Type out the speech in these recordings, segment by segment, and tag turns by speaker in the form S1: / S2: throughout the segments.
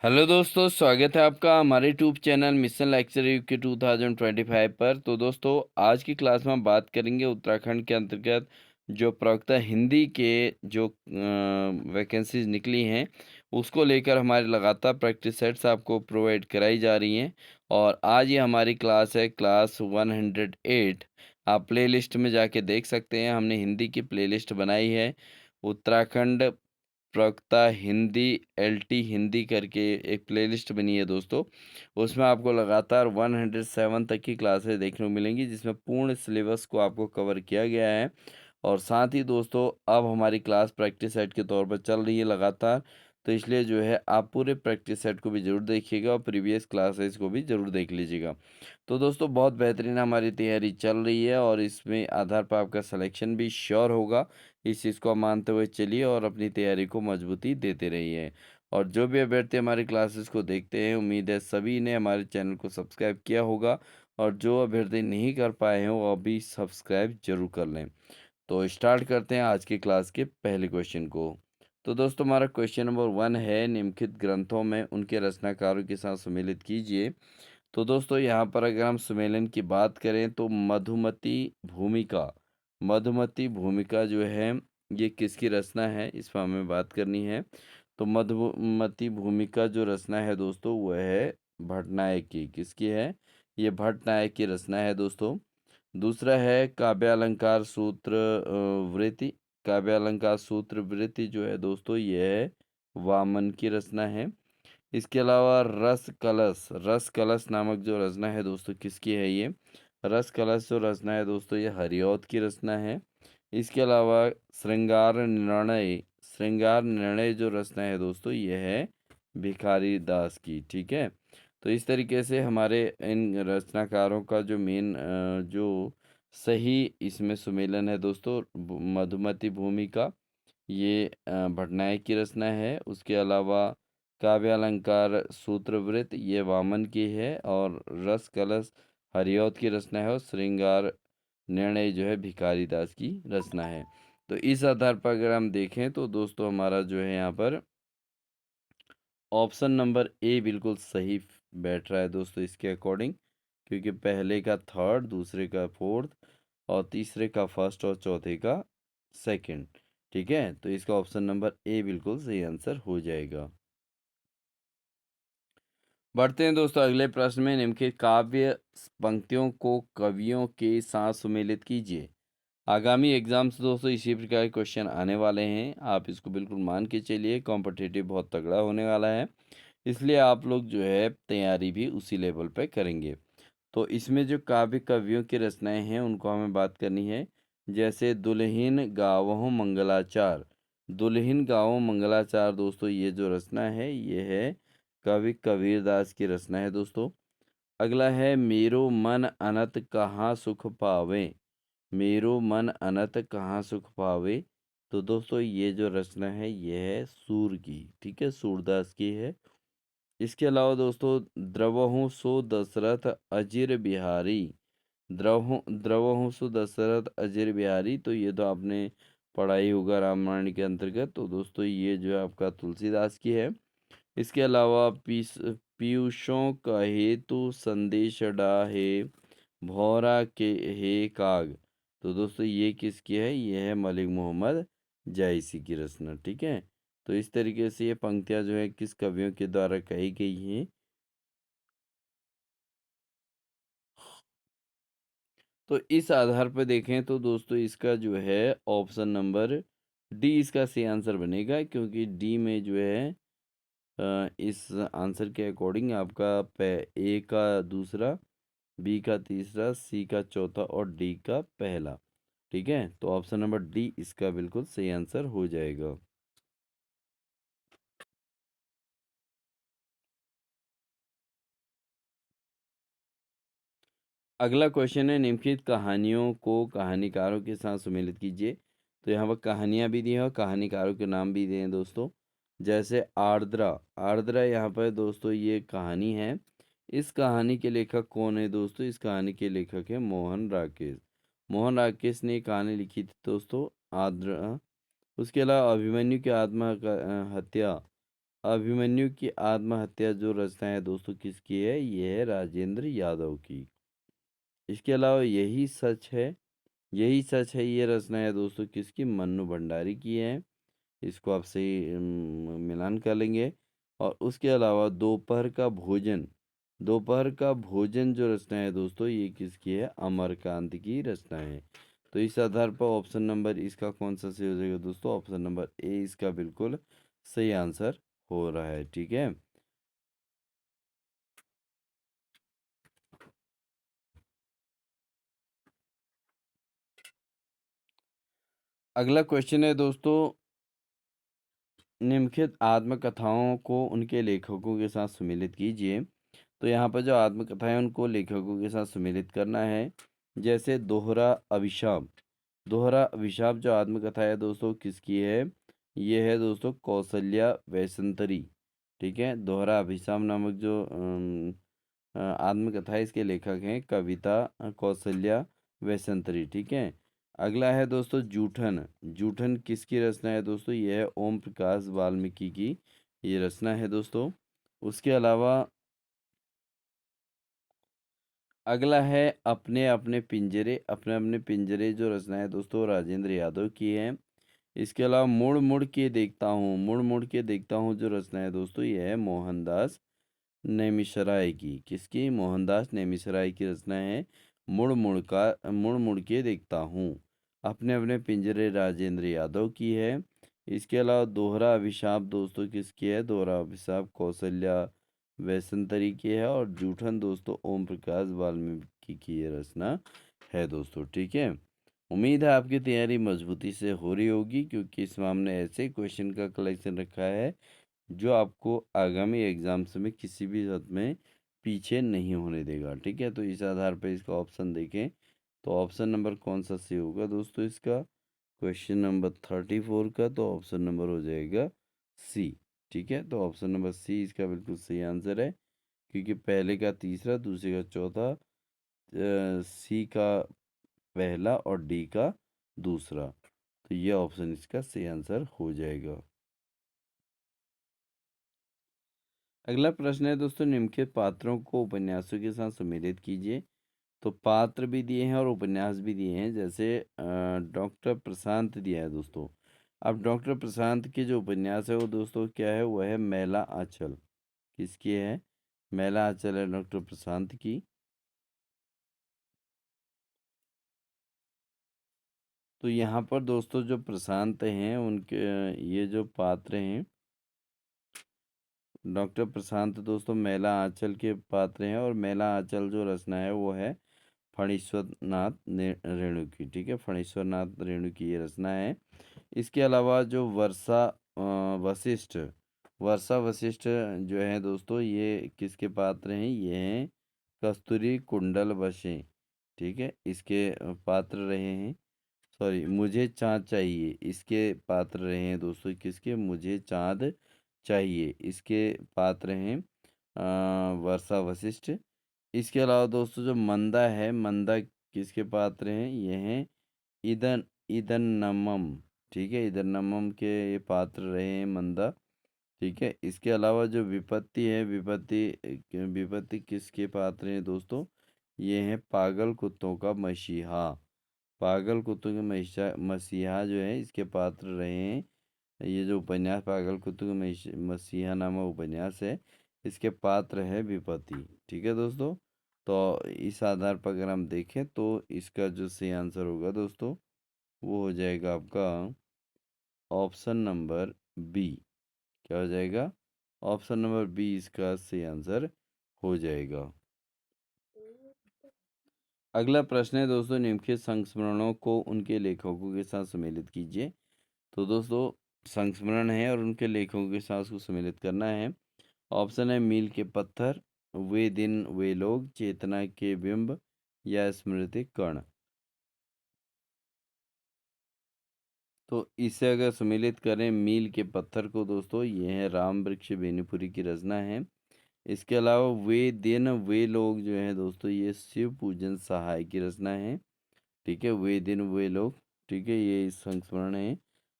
S1: Hello दोस्तों, स्वागत है आपका हमारे YouTube channel mission lecture UK 2025 पर। तो दोस्तों, आज की क्लास में हम बात करेंगे उत्तराखंड के अंतर्गत जो प्रवक्ता हिंदी के जो वैकेंसीज निकली हैं उसको लेकर हमारे लगातार प्रैक्टिस सेट्स आपको प्रोवाइड कराई जा रही हैं। और आज ये हमारी क्लास है, क्लास 108। आप प्ले लिस्ट में जाके देख सकते हैं, हमने हिंदी की प्ले लिस्ट बनाई है। उत्तराखंड प्रवक्ता हिंदी एलटी हिंदी करके एक प्लेलिस्ट बनी है दोस्तों। उसमें आपको लगातार 107 तक की क्लासेस देखने को मिलेंगी, जिसमें पूर्ण सिलेबस को आपको कवर किया गया है। और साथ ही दोस्तों, अब हमारी क्लास प्रैक्टिस सेट के तौर पर चल रही है लगातार। तो इसलिए जो है आप पूरे प्रैक्टिस सेट को भी ज़रूर देखिएगा और प्रीवियस क्लासेस को भी ज़रूर देख लीजिएगा। तो दोस्तों, बहुत बेहतरीन हमारी तैयारी चल रही है और इसमें आधार पर आपका सिलेक्शन भी श्योर होगा। इस चीज़ को आप मानते हुए चलिए और अपनी तैयारी को मजबूती देते रहिए। और जो भी अभ्यर्थी हमारी क्लासेस को देखते हैं, उम्मीद है सभी ने हमारे चैनल को सब्सक्राइब किया होगा। और जो अभ्यर्थी नहीं कर पाए हैं वो अभी सब्सक्राइब जरूर कर लें। तो स्टार्ट करते हैं आज की क्लास के पहले क्वेश्चन को। तो दोस्तों, हमारा क्वेश्चन नंबर 1 है, निम्नलिखित ग्रंथों में उनके रचनाकारों के साथ सम्मिलित कीजिए। तो दोस्तों, यहाँ पर अगर हम सम्मेलन की बात करें तो मधुमती भूमिका जो है ये किसकी रचना है, इस पर हमें बात करनी है। तो मधुमती भूमिका जो रचना है दोस्तों, वह है भट्टनायक की। किसकी है? ये भट्टनायक की रचना है दोस्तों। दूसरा है काव्यालंकार सूत्र वृत्ति। काव्यालंकार सूत्र वृत्ति जो है दोस्तों, ये है वामन की रचना है। इसके अलावा रस कलश नामक जो रचना है दोस्तों, किसकी है ये? रस कलश जो रचना है दोस्तों, ये हरिऔध की रचना है। इसके अलावा श्रृंगार निर्णय जो रचना है दोस्तों, ये है भिखारी दास की। ठीक है। तो इस तरीके से हमारे इन रचनाकारों का जो मेन जो सही इसमें सुमेलन है दोस्तों, मधुमती भूमिका ये भटनायक की रचना है। उसके अलावा काव्यालंकार सूत्रवृत्त ये वामन की है। और रस कलश हरिऔध की रचना है। और श्रृंगार निर्णय जो है भिखारी दास की रचना है। तो इस आधार पर अगर हम देखें तो दोस्तों, हमारा जो है यहाँ पर ऑप्शन नंबर ए बिल्कुल सही बैठ रहा है दोस्तों इसके अकॉर्डिंग। क्योंकि पहले का थर्ड, दूसरे का फोर्थ और तीसरे का फर्स्ट और चौथे का सेकंड। ठीक है। तो इसका ऑप्शन नंबर ए बिल्कुल सही आंसर हो जाएगा। बढ़ते हैं दोस्तों अगले प्रश्न में। निम्नलिखित काव्य पंक्तियों को कवियों के साथ सुमेलित कीजिए। आगामी एग्जाम्स दोस्तों इसी प्रकार के क्वेश्चन आने वाले हैं, आप इसको बिल्कुल मान के चलिए। कॉम्पिटिटिव बहुत तगड़ा होने वाला है, इसलिए आप लोग जो है तैयारी भी उसी लेवल पे करेंगे। तो इसमें जो काव्य कवियों की रचनाएं हैं उनको हमें बात करनी है। जैसे दुल्हिन गावों मंगलाचार दोस्तों, ये जो रचना है ये है कवि कबीरदास की रचना है दोस्तों। अगला है मेरो मन अनत कहाँ सुख पावे। मेरो मन अनत कहाँ सुख पावे। तो दोस्तों, ये जो रचना है ये है सूर की। ठीक है, सूरदास की है। इसके अलावा दोस्तों, द्रवहु सो दशरथ अजिर बिहारी। द्रवहु सो दशरथ अजिर बिहारी, तो ये तो आपने पढ़ाई होगा रामायण के अंतर्गत। तो दोस्तों, ये जो है आपका तुलसीदास की है। इसके अलावा पीयूषों का हेतु संदेश डाहे भौरा के हे काग। तो दोस्तों, ये किसकी है? ये है मलिक मोहम्मद जायसी की रचना। ठीक है। तो इस तरीके से ये पंक्तियां जो है किस कवियों के द्वारा कही गई हैं। तो इस आधार पर देखें तो दोस्तों, इसका जो है ऑप्शन नंबर डी इसका सही आंसर बनेगा। क्योंकि डी में जो है इस आंसर के अकॉर्डिंग आपका ए का दूसरा, बी का तीसरा, सी का चौथा और डी का पहला। ठीक है। तो ऑप्शन नंबर डी इसका बिल्कुल सही आंसर हो जाएगा। अगला क्वेश्चन है, निम्नलिखित कहानियों को कहानीकारों के साथ सुमेलित कीजिए। तो यहाँ पर कहानियाँ भी दी हैं और कहानीकारों के नाम भी दिए हैं दोस्तों। जैसे आर्द्रा। आर्द्रा यहाँ पर दोस्तों ये कहानी है। इस कहानी के लेखक कौन है दोस्तों? इस कहानी के लेखक है मोहन राकेश। मोहन राकेश ने ये कहानी लिखी थी दोस्तों, आर्द्रा। उसके अलावा अभिमन्यु की हत्या अभिमन्यु की आत्महत्या जो रचना है दोस्तों किसकी है, ये है राजेंद्र यादव की। इसके अलावा यही सच है ये रचना है दोस्तों किसकी, मन्नू भंडारी की है। इसको आप सही मिलान कर लेंगे। और उसके अलावा दोपहर का भोजन जो रचना है दोस्तों ये किसकी है, अमरकांत की रचना है। तो इस आधार पर ऑप्शन नंबर इसका कौन सा सही हो जाएगा दोस्तों, ऑप्शन नंबर ए इसका बिल्कुल सही आंसर हो रहा है। ठीक है, अगला क्वेश्चन है दोस्तों, निम्नलिखित आत्मकथाओं को उनके लेखकों के साथ सुमेलित कीजिए। तो यहाँ पर जो आत्मकथाएं उनको लेखकों के साथ सुमेलित करना है। जैसे दोहरा अभिशाप जो आत्मकथा है दोस्तों किसकी है, ये है दोस्तों कौशल्या वैसंतरी। ठीक है, दोहरा अभिशाप नामक जो आत्मकथा है इसके लेखक हैं कविता कौशल्या वैसंतरी। ठीक है, अगला है दोस्तों जूठन। जूठन किसकी रचना है दोस्तों, यह है ओम प्रकाश वाल्मीकि की ये रचना है दोस्तों। उसके अलावा अगला है अपने अपने पिंजरे जो रचना है दोस्तों राजेंद्र यादव की है। इसके अलावा मुड़ मुड़ के देखता हूँ जो रचना है दोस्तों ये है मोहनदास नेमिशराय की। किसकी, मोहनदास नेमिशराय की रचना है मुड़ मुड़ के देखता हूँ। अपने अपने पिंजरे राजेंद्र यादव की है। इसके अलावा दोहरा अभिशाप दोस्तों किसकी है, दोहरा अभिशाप कौशल्या वैसंतरी की है। और जूठन दोस्तों ओम प्रकाश वाल्मीकि की ये रचना है दोस्तों। ठीक है, उम्मीद है आपकी तैयारी मजबूती से हो रही होगी, क्योंकि इसमें हमने ऐसे क्वेश्चन का कलेक्शन रखा है जो आपको आगामी एग्जाम्स में किसी भी हद में पीछे नहीं होने देगा। ठीक है, तो इस आधार पर इसका ऑप्शन देखें तो ऑप्शन नंबर कौन सा सही होगा दोस्तों, इसका क्वेश्चन नंबर 34 का तो ऑप्शन नंबर हो जाएगा सी। ठीक है, तो ऑप्शन नंबर सी इसका बिल्कुल सही आंसर है, क्योंकि पहले का तीसरा, दूसरे का चौथा, सी का पहला और डी का दूसरा, तो ये ऑप्शन इसका सही आंसर हो जाएगा। अगला प्रश्न है दोस्तों, निम्नलिखित पात्रों को उपन्यासों के साथ सम्मिलित कीजिए। तो पात्र भी दिए हैं और उपन्यास भी दिए हैं। जैसे डॉक्टर प्रशांत दिया है दोस्तों। अब डॉक्टर प्रशांत के जो उपन्यास है वो दोस्तों क्या है, वह है मैला आंचल। किसकी है, मैला आंचल है डॉक्टर प्रशांत की। तो यहाँ पर दोस्तों जो प्रशांत हैं उनके ये जो पात्र हैं, डॉक्टर प्रशांत दोस्तों मैला आंचल के पात्र हैं। और मैला आंचल जो रचना है वो है फणीश्वर नाथ रेणु की। ठीक है, फणीश्वर नाथ रेणु की ये रचना है। इसके अलावा जो वशिष्ठ वर्षा वशिष्ठ जो है दोस्तों ये किसके पात्र हैं, ये हैं कस्तूरी कुंडल बसे। ठीक है, इसके पात्र रहे हैं। सॉरी, मुझे चाँद चाहिए इसके पात्र रहे हैं दोस्तों किसके, मुझे चाँद चाहिए इसके पात्र हैं वर्षा वशिष्ठ। इसके अलावा दोस्तों जो मंदा किसके पात्र हैं, ये हैं ईदन ईदन नमम। ठीक है, ईदन नमम के ये पात्र रहे हैं मंदा। ठीक है, इसके अलावा जो विपत्ति किसके पात्र हैं दोस्तों, ये हैं पागल कुत्तों का मसीहा। पागल कुत्तों के मसीहा जो है इसके पात्र रहे हैं। ये जो उपन्यास पागल कुत्तों के मसीहा नामक उपन्यास है इसके पात्र है विपत्ति। ठीक है दोस्तों, तो इस आधार पर अगर हम देखें तो इसका जो सही आंसर होगा दोस्तों वो हो जाएगा आपका ऑप्शन नंबर बी। क्या हो जाएगा, ऑप्शन नंबर बी इसका सही आंसर हो जाएगा। अगला प्रश्न है दोस्तों, निम्नलिखित संस्मरणों को उनके लेखकों के साथ सम्मिलित कीजिए। तो दोस्तों संस्मरण है और उनके लेखकों के साथ उसको सम्मिलित करना है। ऑप्शन है मील के पत्थर, वे दिन वे लोग, चेतना के बिंब, या स्मृति कण। तो इसे अगर सम्मिलित करें मील के पत्थर को दोस्तों, ये है राम वृक्ष बेनीपुरी की रचना है। इसके अलावा वे दिन वे लोग जो हैं दोस्तों ये शिव पूजन सहाय की रचना है। ठीक है, वे दिन वे लोग। ठीक है, ये संस्मरण है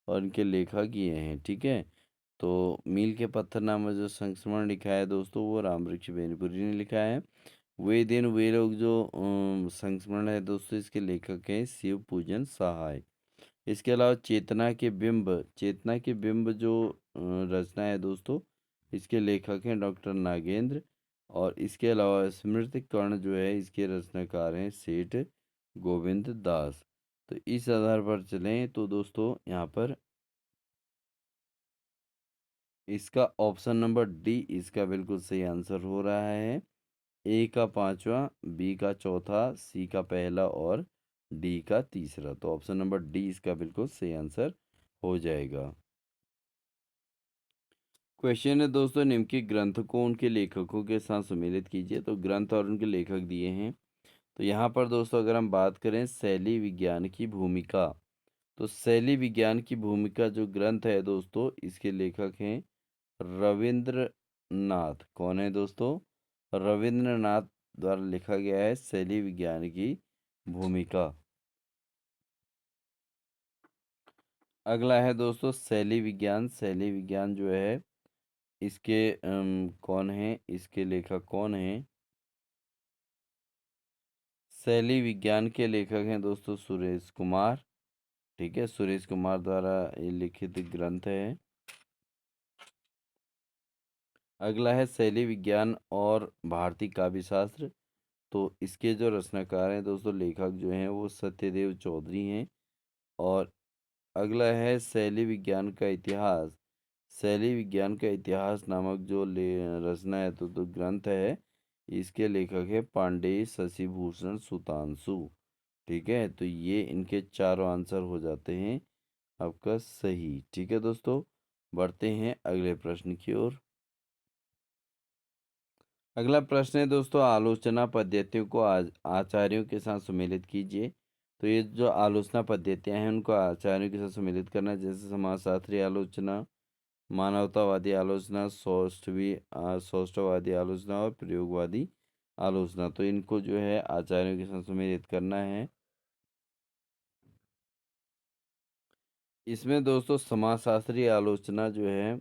S1: और इनके लेखक ये हैं। ठीक है, तो मील के पत्थर नामक जो संस्मरण लिखा है दोस्तों, वो रामवृक्ष बेनीपुरी ने लिखा है। वे दिन वे लोग जो संस्मरण है दोस्तों, इसके लेखक हैं शिव पूजन सहाय। इसके अलावा चेतना के बिंब जो रचना है दोस्तों, इसके लेखक हैं डॉक्टर नागेंद्र। और इसके अलावा स्मृति कर्ण जो है, इसके रचनाकार हैं सेठ गोविंद दास। तो इस आधार पर चलें तो दोस्तों यहाँ पर इसका ऑप्शन नंबर डी इसका बिल्कुल सही आंसर हो रहा है। ए का पांचवा, बी का चौथा, सी का पहला और डी का तीसरा। तो ऑप्शन नंबर डी इसका बिल्कुल सही आंसर हो जाएगा। क्वेश्चन है दोस्तों, निम्नलिखित ग्रंथ को उनके लेखकों के साथ सम्मिलित कीजिए। तो ग्रंथ और उनके लेखक दिए हैं। तो यहाँ पर दोस्तों अगर हम बात करें शैली विज्ञान की भूमिका, तो शैली विज्ञान की भूमिका जो ग्रंथ है दोस्तों, इसके लेखक हैं रविंद्रनाथ। कौन है दोस्तों? रविंद्रनाथ द्वारा लिखा गया है शैली विज्ञान की भूमिका। अगला है दोस्तों शैली विज्ञान जो है, इसके कौन है, इसके लेखक कौन है? शैली विज्ञान के लेखक हैं दोस्तों सुरेश कुमार। ठीक है, सुरेश कुमार द्वारा ये लिखित ग्रंथ है। अगला है शैली विज्ञान और भारतीय काव्य शास्त्र। तो इसके जो रचनाकार हैं दोस्तों, लेखक जो हैं वो सत्यदेव चौधरी हैं। और अगला है शैली विज्ञान का इतिहास। शैली विज्ञान का इतिहास नामक जो रचना है तो ग्रंथ है, इसके लेखक है पांडेय शशिभूषण सुतांशु। ठीक है, तो ये इनके चारों आंसर हो जाते हैं आपका सही। ठीक है दोस्तों, बढ़ते हैं अगले प्रश्न की ओर। अगला प्रश्न है दोस्तों, आलोचना पद्धतियों को आचार्यों के साथ सम्मिलित कीजिए। तो ये जो आलोचना पद्धतियां हैं, उनको आचार्यों के साथ सम्मिलित करना है। जैसे समाजशास्त्री आलोचना, मानवतावादी आलोचना, सौष्ठववादी आलोचना और प्रयोगवादी आलोचना। तो इनको जो है आचार्यों के साथ सम्मिलित करना है। इसमें दोस्तों समाजशास्त्री आलोचना जो है,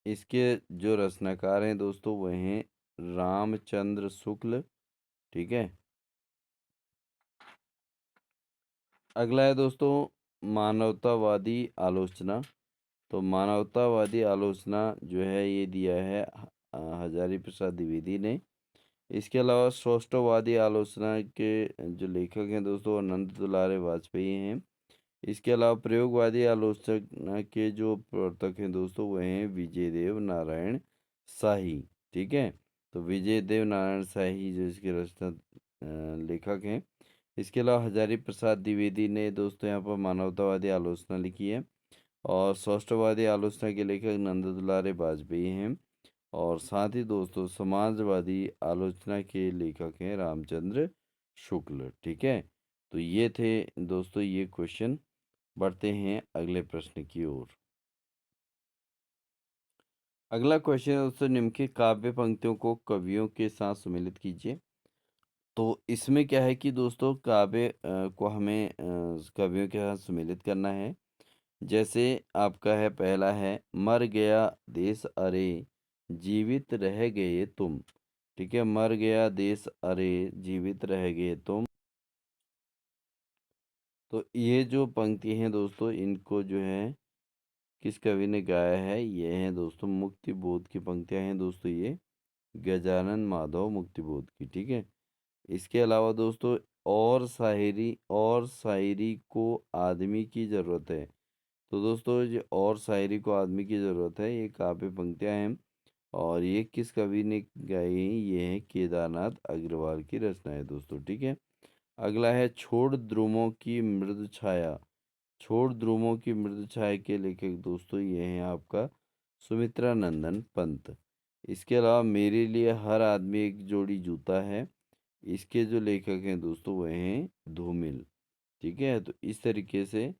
S1: इसके जो रचनाकार हैं दोस्तों, वह हैं रामचंद्र शुक्ल। ठीक है। अगला है दोस्तों मानवतावादी आलोचना। तो मानवतावादी आलोचना जो है, ये दिया है हजारी प्रसाद द्विवेदी ने। इसके अलावा सौष्ठववादी आलोचना के जो लेखक हैं दोस्तों, वो नंद दुलारे वाजपेयी हैं। इसके अलावा प्रयोगवादी आलोचना के जो प्रवर्तक हैं दोस्तों, वह हैं विजय देव नारायण शाही। ठीक है, तो विजय देव नारायण शाही जो इसके रचना लेखक हैं। इसके अलावा हजारी प्रसाद द्विवेदी ने दोस्तों यहाँ पर मानवतावादी आलोचना लिखी है। और सौष्ठववादी आलोचना के लेखक नंद दुलारे वाजपेयी हैं। और साथ ही दोस्तों समाजवादी आलोचना के लेखक हैं रामचंद्र शुक्ल। ठीक है, तो ये थे दोस्तों ये क्वेश्चन। बढ़ते हैं अगले प्रश्न की ओर। अगला क्वेश्चन है दोस्तों, निम्नलिखित काव्य पंक्तियों को कवियों के साथ सम्मिलित कीजिए। तो इसमें क्या है कि दोस्तों काव्य को हमें कवियों के साथ सम्मिलित करना है। जैसे आपका है, पहला है मर गया देश अरे जीवित रह गए तुम। ठीक है, मर गया देश अरे जीवित रह गए तुम। तो ये जो पंक्ति हैं दोस्तों, इनको जो है किस कवि ने गाया है? ये हैं दोस्तों मुक्ति बोध की पंक्तियां हैं दोस्तों, ये गजानन माधव मुक्ति बोध की। ठीक है, इसके अलावा दोस्तों और शायरी को आदमी की ज़रूरत है। तो दोस्तों ये और शायरी को आदमी की ज़रूरत है, ये काव्य पंक्तियां हैं। और ये किस कवि ने गाई हैं? ये है केदारनाथ अग्रवाल की रचना है दोस्तों। ठीक है, अगला है छोड़ ध्रुवों की मृदु छाया के लेखक दोस्तों, ये हैं आपका सुमित्रा नंदन पंत। इसके अलावा मेरे लिए हर आदमी एक जोड़ी जूता है, इसके जो लेखक हैं दोस्तों, वह हैं धूमिल। ठीक है, तो इस तरीके से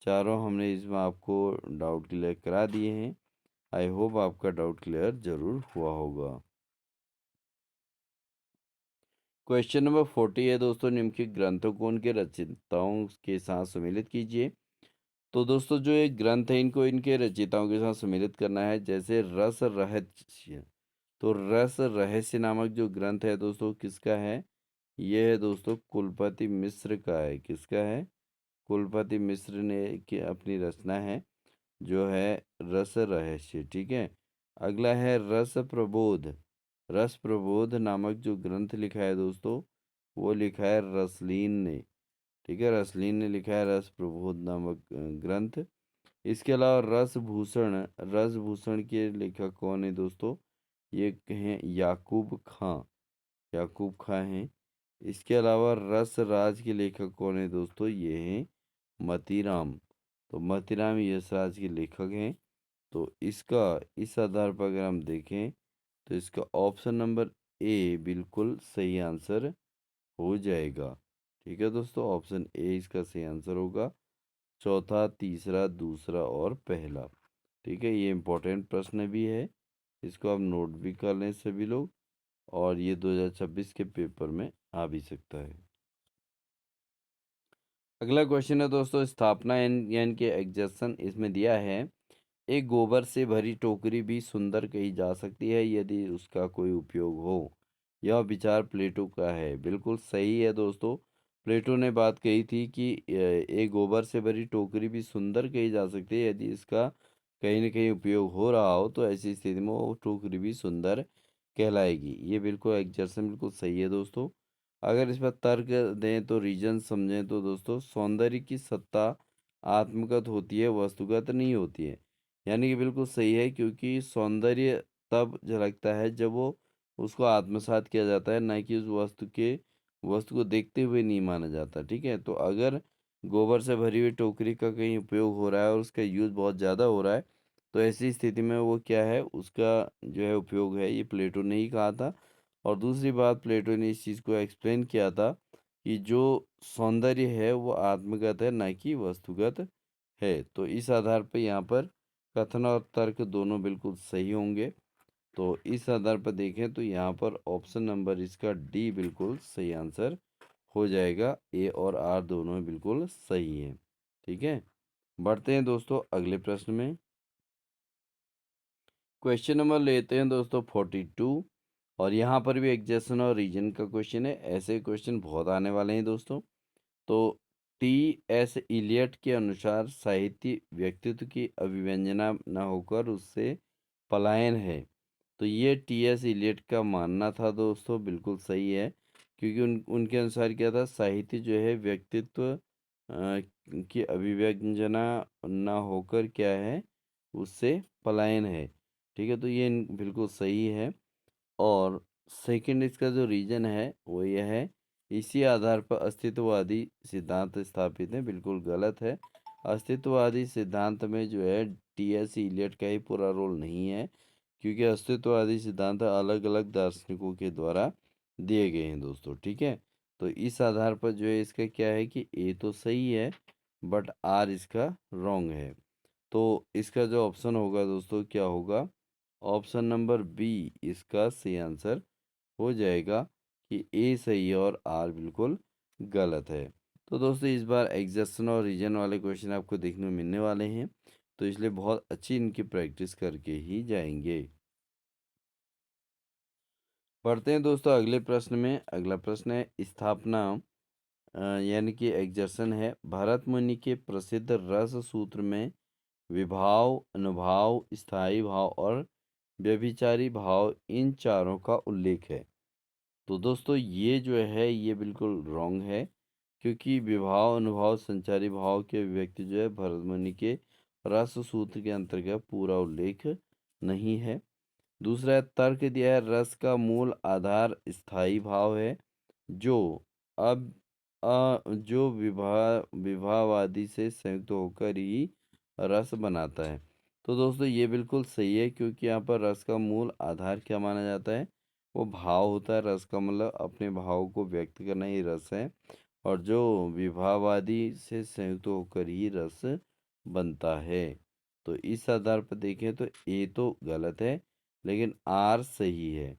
S1: चारों हमने इसमें आपको डाउट क्लियर करा दिए हैं। आई होप आपका डाउट क्लियर जरूर हुआ होगा। क्वेश्चन नंबर 40 है दोस्तों, निम्नलिखित ग्रंथों को उनके रचयिताओं के साथ सम्मिलित कीजिए। तो दोस्तों जो ये ग्रंथ है इनको इनके रचयिताओं के साथ सम्मिलित करना है, जैसे रस रहस्य। तो रस रहस्य नामक जो ग्रंथ है दोस्तों किसका है? ये है दोस्तों कुलपति मिश्र का है। किसका है? कुलपति मिश्र ने की अपनी रचना है, जो है रस रहस्य। ठीक है। अगला है रस प्रबोध। रस प्रबोध नामक जो ग्रंथ लिखा है दोस्तों, वो लिखा है रसलीन ने। ठीक है, रसलीन ने लिखा है रस प्रबोध नामक ग्रंथ। इसके अलावा रस भूषण के लेखक कौन है दोस्तों? ये हैं याकूब खां। याकूब खां हैं। इसके अलावा रस राज के लेखक कौन है दोस्तों? ये हैं मतीराम। तो मतीराम यशराज के लेखक हैं। तो इसका इस आधार पर अगर हम देखें तो इसका ऑप्शन नंबर ए बिल्कुल सही आंसर हो जाएगा। ठीक है दोस्तों, ऑप्शन ए इसका सही आंसर होगा। चौथा, तीसरा, दूसरा और पहला। ठीक है, ये इम्पोर्टेंट प्रश्न भी है, इसको आप नोट भी कर लें सभी लोग, और ये 2026 के पेपर में आ भी सकता है। अगला क्वेश्चन है दोस्तों स्थापना यानी कि एग्जेक्शन इसमें दिया है। एक गोबर से भरी टोकरी भी सुंदर कही जा सकती है यदि उसका कोई उपयोग हो। यह विचार प्लेटो का है। बिल्कुल सही है दोस्तों। प्लेटो ने बात कही थी कि एक गोबर से भरी टोकरी भी सुंदर कही जा सकती है यदि इसका कहीं न कहीं उपयोग हो रहा हो, तो ऐसी स्थिति में वो टोकरी भी सुंदर कहलाएगी। ये बिल्कुल एग्जर्सन बिल्कुल सही है दोस्तों। अगर इस पर तर्क दें तो रीजन समझें तो दोस्तों सौंदर्य की सत्ता आत्मगत होती है, वस्तुगत नहीं होती है। यानी कि बिल्कुल सही है, क्योंकि सौंदर्य तब झलकता है जब वो उसको आत्मसात किया जाता है, ना कि उस वस्तु को देखते हुए नहीं माना जाता। ठीक है, तो अगर गोबर से भरी हुई टोकरी का कहीं उपयोग हो रहा है और उसका यूज़ बहुत ज़्यादा हो रहा है, तो ऐसी स्थिति में वो क्या है, उसका जो है उपयोग है, ये प्लेटो ने ही कहा था। और दूसरी बात, प्लेटो ने इस चीज़ को एक्सप्लेन किया था कि जो सौंदर्य है वो आत्मगत है, ना कि वस्तुगत है। तो इस आधार पर यहाँ पर कथन और तर्क दोनों बिल्कुल सही होंगे। तो इस आधार पर देखें तो यहाँ पर ऑप्शन नंबर इसका डी बिल्कुल सही आंसर हो जाएगा। ए और आर दोनों बिल्कुल सही हैं। ठीक है, बढ़ते हैं दोस्तों अगले प्रश्न में। क्वेश्चन नंबर लेते हैं दोस्तों 42। और यहाँ पर भी एग्जेक्शन और रीजन का क्वेश्चन है। ऐसे क्वेश्चन बहुत आने वाले हैं दोस्तों। तो टी एस इलियट के अनुसार साहित्य व्यक्तित्व की अभिव्यंजना न होकर उससे पलायन है। तो ये टी एस इलियट का मानना था दोस्तों, बिल्कुल सही है। क्योंकि उनके अनुसार क्या था, साहित्य जो है व्यक्तित्व की अभिव्यंजना न होकर क्या है, उससे पलायन है। ठीक है, तो ये बिल्कुल सही है। और सेकंड इसका जो रीजन है वो यह है, इसी आधार पर अस्तित्ववादी सिद्धांत स्थापित है। बिल्कुल गलत है। अस्तित्ववादी सिद्धांत में जो है टी एस इलियट का ही पूरा रोल नहीं है, क्योंकि अस्तित्ववादी सिद्धांत अलग अलग दार्शनिकों के द्वारा दिए गए हैं दोस्तों। ठीक है, तो इस आधार पर जो है इसका क्या है कि ए तो सही है, बट आर इसका रॉन्ग है। तो इसका जो ऑप्शन होगा दोस्तों क्या होगा? ऑप्शन नंबर बी इसका सही आंसर हो जाएगा, कि ए सही है और आर बिल्कुल गलत है। तो दोस्तों इस बार एग्जेक्शन और रीजन वाले क्वेश्चन आपको देखने को मिलने वाले हैं, तो इसलिए बहुत अच्छी इनकी प्रैक्टिस करके ही जाएंगे। पढ़ते हैं दोस्तों अगले प्रश्न में। अगला प्रश्न है स्थापना यानी कि एग्जर्सन है। भरत मुनि के प्रसिद्ध रस सूत्र में विभाव, अनुभाव, स्थायी भाव और व्यभिचारी भाव, इन चारों का उल्लेख है। तो दोस्तों ये जो है ये बिल्कुल रॉन्ग है, क्योंकि विभाव, अनुभाव, संचारी भाव के व्यक्ति जो है भरत मुनि के रस सूत्र के अंतर्गत पूरा उल्लेख नहीं है। दूसरा तर्क दिया है, रस का मूल आधार स्थायी भाव है, जो अब जो विभावादि से संयुक्त होकर ही रस बनाता है। तो दोस्तों ये बिल्कुल सही है, क्योंकि यहाँ पर रस का मूल आधार क्या माना जाता है, वो भाव होता है। रस का मतलब अपने भाव को व्यक्त करना ही रस है, और जो विभावादि से संयुक्त होकर ही रस बनता है। तो इस आधार पर देखें तो ए तो गलत है, लेकिन आर सही है।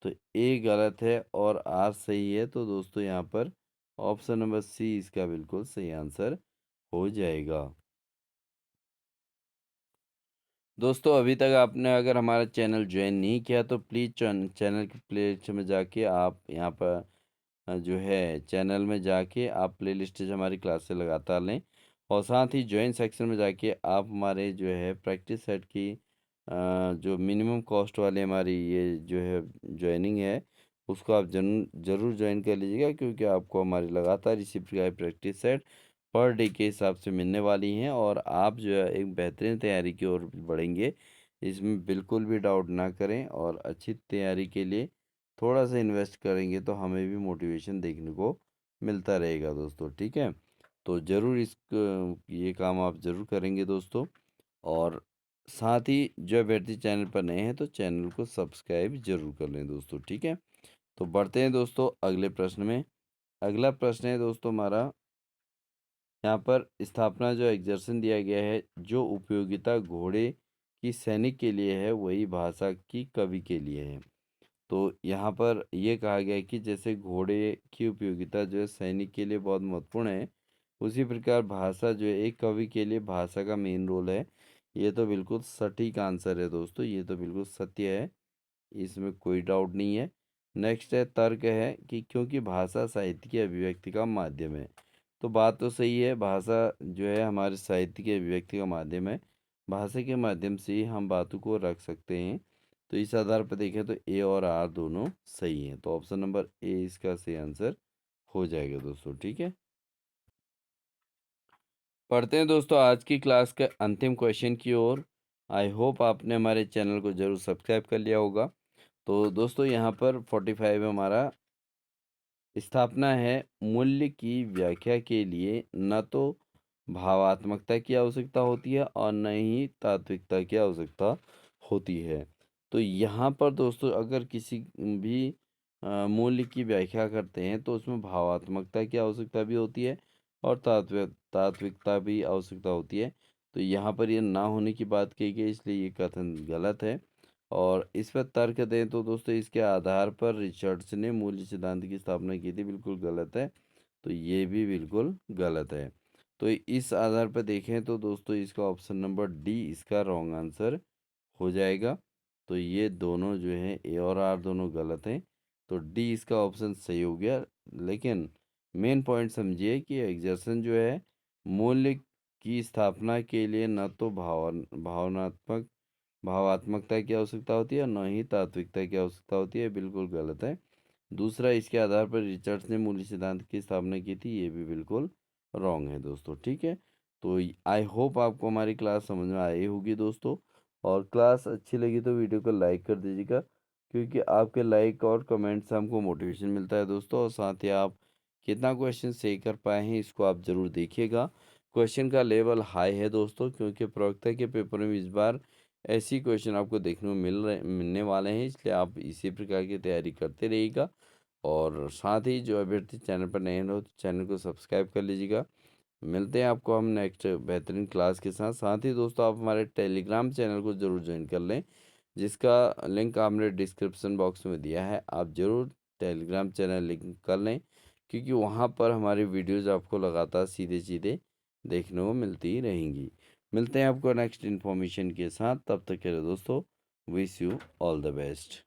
S1: तो ए गलत है और आर सही है, तो दोस्तों यहाँ पर ऑप्शन नंबर सी इसका बिल्कुल सही आंसर हो जाएगा। दोस्तों अभी तक आपने अगर हमारा चैनल ज्वाइन नहीं किया तो प्लीज़ चैनल की प्लेलिस्ट में जाके आप यहाँ पर जो है चैनल में जाके आप प्लेलिस्ट से हमारी क्लासेस लगातार लें और साथ ही ज्वाइन सेक्शन में जाके आप हमारे जो है प्रैक्टिस सेट की जो मिनिमम कॉस्ट वाली हमारी ये जो है ज्वाइनिंग है उसको आप ज़रूर ज्वाइन कर लीजिएगा, क्योंकि आपको हमारी लगातार इसी प्रकार प्रैक्टिस सेट पर डे के हिसाब से मिलने वाली हैं और आप जो है एक बेहतरीन तैयारी की ओर बढ़ेंगे। इसमें बिल्कुल भी डाउट ना करें और अच्छी तैयारी के लिए थोड़ा सा इन्वेस्ट करेंगे तो हमें भी मोटिवेशन देखने को मिलता रहेगा दोस्तों, ठीक है। तो ज़रूर ये काम आप ज़रूर करेंगे दोस्तों। और साथ ही जो अभ्यर्थी चैनल पर नए हैं तो चैनल को सब्सक्राइब जरूर कर लें दोस्तों, ठीक है। तो बढ़ते हैं दोस्तों अगले प्रश्न में। अगला प्रश्न है दोस्तों हमारा, यहाँ पर स्थापना जो एग्जर्शन दिया गया है, जो उपयोगिता घोड़े की सैनिक के लिए है वही भाषा की कवि के लिए है। तो यहाँ पर यह कहा गया है कि जैसे घोड़े की उपयोगिता जो है सैनिक के लिए बहुत महत्वपूर्ण है, उसी प्रकार भाषा जो है एक कवि के लिए भाषा का मेन रोल है। ये तो बिल्कुल सटीक आंसर है दोस्तों, ये तो बिल्कुल सत्य है, इसमें कोई डाउट नहीं है। नेक्स्ट है तर्क है कि क्योंकि भाषा साहित्य की अभिव्यक्ति का माध्यम है। तो बात तो सही है, भाषा जो है हमारे साहित्य की अभिव्यक्ति का माध्यम है। भाषा के माध्यम से ही हम बातों को रख सकते हैं। तो इस आधार पर देखें तो ए और आर दोनों सही हैं, तो ऑप्शन नंबर ए इसका सही आंसर हो जाएगा दोस्तों, ठीक है। पढ़ते हैं दोस्तों आज की क्लास के अंतिम क्वेश्चन की ओर। आई होप आपने हमारे चैनल को जरूर सब्सक्राइब कर लिया होगा। तो दोस्तों यहाँ पर 45 हमारा स्थापना है, मूल्य की व्याख्या के लिए न तो भावात्मकता की आवश्यकता होती है और न ही तात्विकता की आवश्यकता होती है। तो यहाँ पर दोस्तों अगर किसी भी मूल्य की व्याख्या करते हैं तो उसमें भावात्मकता की आवश्यकता भी होती है और तात्विकता भी आवश्यकता होती है। तो यहाँ पर ये ना होने की बात कही गई, इसलिए ये कथन गलत है। और इस पर तर्क दें तो दोस्तों इसके आधार पर रिचर्ड्स ने मूल्य सिद्धांत की स्थापना की थी, बिल्कुल गलत है। तो ये भी बिल्कुल गलत है। तो इस आधार पर देखें तो दोस्तों इसका ऑप्शन नंबर डी इसका रॉन्ग आंसर हो जाएगा। तो ये दोनों जो है ए और आर दोनों गलत हैं। तो डी इसका ऑप्शन सही हो गया। लेकिन मेन पॉइंट समझिए कि एग्जर्सन जो है मूल्य की स्थापना के लिए न तो भावात्मकता की आवश्यकता होती है और न ही तात्विकता की आवश्यकता होती है, बिल्कुल गलत है। दूसरा, इसके आधार पर रिचर्ड्स ने मूल्य सिद्धांत की स्थापना की थी, ये भी बिल्कुल रॉन्ग है दोस्तों, ठीक है। तो आई होप आपको हमारी क्लास समझ में आई होगी दोस्तों। और क्लास अच्छी लगी तो वीडियो को लाइक कर दीजिएगा, क्योंकि आपके लाइक और कमेंट से हमको मोटिवेशन मिलता है दोस्तों। और साथ ही आप कितना क्वेश्चन सही कर पाए हैं इसको आप ज़रूर देखिएगा। क्वेश्चन का लेवल हाई है दोस्तों, क्योंकि प्रवक्ता के पेपर में इस बार ऐसी क्वेश्चन आपको देखने को मिलने वाले हैं, इसलिए आप इसी प्रकार की तैयारी करते रहिएगा। और साथ ही जो अभ्यर्थी चैनल पर नए हो तो चैनल को सब्सक्राइब कर लीजिएगा। मिलते हैं आपको हम नेक्स्ट बेहतरीन क्लास के साथ। साथ ही दोस्तों आप हमारे टेलीग्राम चैनल को ज़रूर ज्वाइन कर लें, जिसका लिंक हमने डिस्क्रिप्शन बॉक्स में दिया है। आप ज़रूर टेलीग्राम चैनल लिंक कर लें, क्योंकि वहाँ पर हमारी वीडियोज़ आपको लगातार सीधे सीधे देखने को मिलती रहेंगी। मिलते हैं आपको नेक्स्ट इन्फॉर्मेशन के साथ, तब तक के लिए दोस्तों wish you all the best.